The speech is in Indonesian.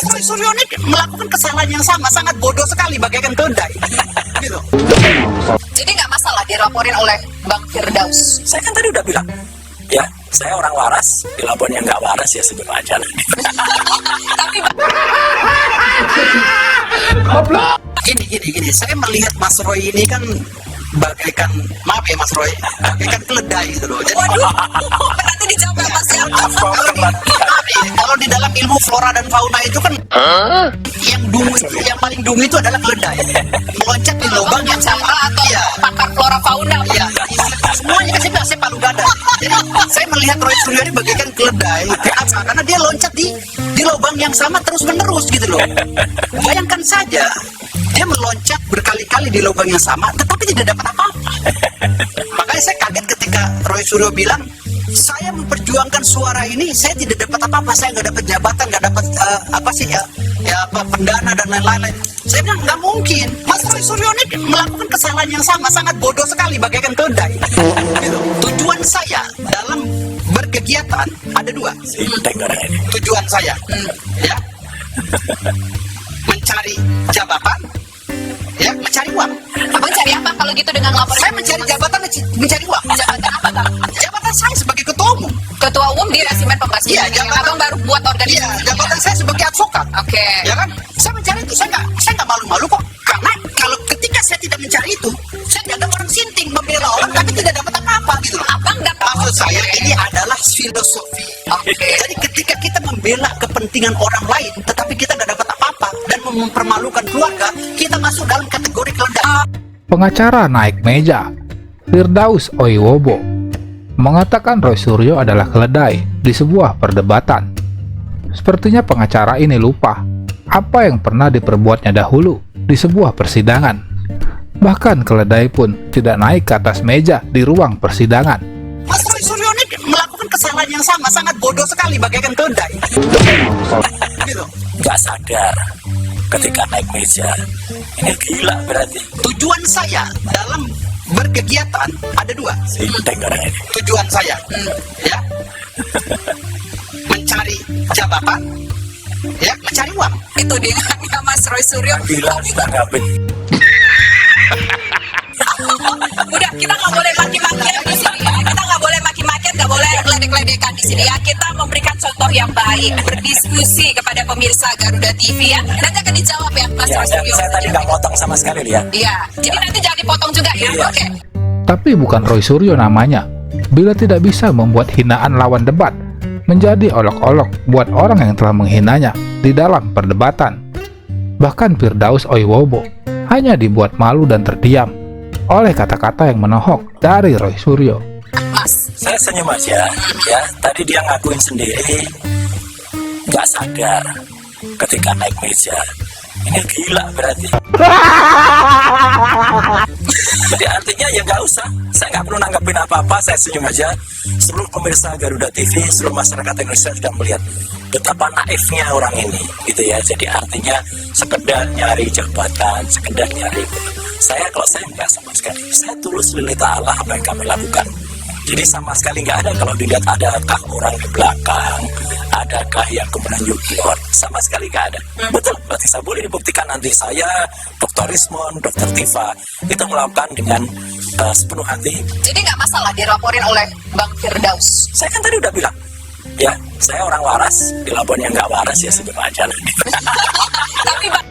Roy Suryo ini melakukan kesalahan yang sama, sangat bodoh sekali, bagaikan keledai. Gitu. Jadi nggak masalah dilaporin oleh Bang Firdaus. Saya kan tadi udah bilang, ya saya orang waras, dilapor yang nggak waras ya segitu aja. Tapi Gini, saya melihat Mas Roy ini kan bagaikan, maaf ya Mas Roy, bagaikan keledai gitu loh. Jadi, waduh, nanti dijawab sama siapa? kalau di dalam ilmu flora dan fauna itu kan yang paling dungu itu adalah keledai, meloncat di lubang yang sama. Atau Iya. pakar flora fauna. Iya, semuanya kan saya palu gada. Jadi saya melihat Roy Suryo ini bagaikan keledai karena dia loncat di lubang yang sama terus menerus gitu loh. Bayangkan saja, dia meloncat berkali-kali di lubang yang sama, tetapi tidak dapat apa-apa. Makanya saya kaget ketika Roy Suryo bilang, saya memperjuangkan suara ini, saya tidak dapat apa-apa, saya nggak dapat jabatan, nggak dapat pendana dan lain-lain. Saya bilang nggak mungkin. Mas Roy Suryo ini melakukan kesalahan yang sama, sangat bodoh sekali, bagaikan keledai. Gitu. Tujuan saya dalam berkegiatan ada dua. Tujuan saya, ya, mencari jabatan, ya, mencari uang. Abang cari apa kalau gitu dengan lapor? Saya mencari jabatan, mencari uang. Jabatan apa, Bang? Jabatan saya sebagai ketua umum. Ketua umum di Resimen Pembasmi. Iya, Yang Abang baru buat Iya, organisasi. jabatan saya sebagai advokat. Oke. Ya kan? Saya mencari itu, saya nggak malu-malu kok. Karena kalau ketika saya tidak mencari itu, saya dianggap orang sinting, membela orang tapi tidak dapat apa-apa gitu loh. Abang dapat. Maksud saya ini adalah filosofi. Oke. Jadi ketika kita membela kepentingan orang lain, tetapi kita nggak dapat apa-apa dan mempermalukan keluarga, kita masuk dalam kategori keledai. Pengacara naik meja, Firdaus Oiwobo, mengatakan Roy Suryo adalah keledai di sebuah perdebatan. Sepertinya pengacara ini lupa apa yang pernah diperbuatnya dahulu di sebuah persidangan. Bahkan keledai pun tidak naik ke atas meja di ruang persidangan. Mas Roy Suryo ini melakukan kesalahan yang sama, sangat bodoh sekali, bagaikan keledai. Gitu. Nggak sadar ketika naik meja. Ini gila berarti. Tujuan saya dalam berkegiatan ada dua. Tujuan saya, ya, mencari jabatan, ya, mencari uang. Itu dia Mas Roy Suryo. Gila ditanggapin. Udah, kita nggak boleh maki-makian di sini ya. Kita nggak boleh maki-makian, nggak boleh ledek-ledekan di sini ya. Kita memberikan contoh yang baik, berdiskusi kepada pemirsa Garuda TV ya. Nanti akan dijawab ya, Mas Ya, Roy Suryo. saya tadi nggak potong sama sekali lihat. Iya, jadi nanti jangan dipotong juga ya. Iya. Oke. Tapi bukan Roy Suryo namanya. Bila tidak bisa membuat hinaan lawan debat menjadi olok-olok buat orang yang telah menghinanya di dalam perdebatan. Bahkan Firdaus Oiwobo hanya dibuat malu dan terdiam oleh kata-kata yang menohok dari Roy Suryo. Mas, Saya senyum aja, ya. Tadi dia ngakuin sendiri, nggak sadar ketika naik meja. Ini gila berarti. Jadi artinya ya nggak usah. Saya nggak perlu nanggapin apa-apa. Saya senyum aja. Seluruh pemirsa Garuda TV, seluruh masyarakat Indonesia sudah melihat betapa naifnya orang ini, gitu ya. Jadi artinya sekedar nyari jabatan, sekedar nyari. Kalau saya nggak sama sekali. Saya tulus lillahi ta'ala apa yang kami lakukan. Jadi sama sekali nggak ada. Kalau dilihat adakah orang di belakang, adakah yang kemudian junior, sama sekali nggak ada. Betul, berarti saya boleh dibuktikan nanti saya, Dr. Rismon, Dr. Tifa, kita melakukan dengan sepenuh hati. jadi nggak masalah dilaporin oleh Bang Firdaus. Saya kan tadi udah bilang, ya saya orang waras, dilapor yang nggak waras ya segitu aja. Tapi Bang,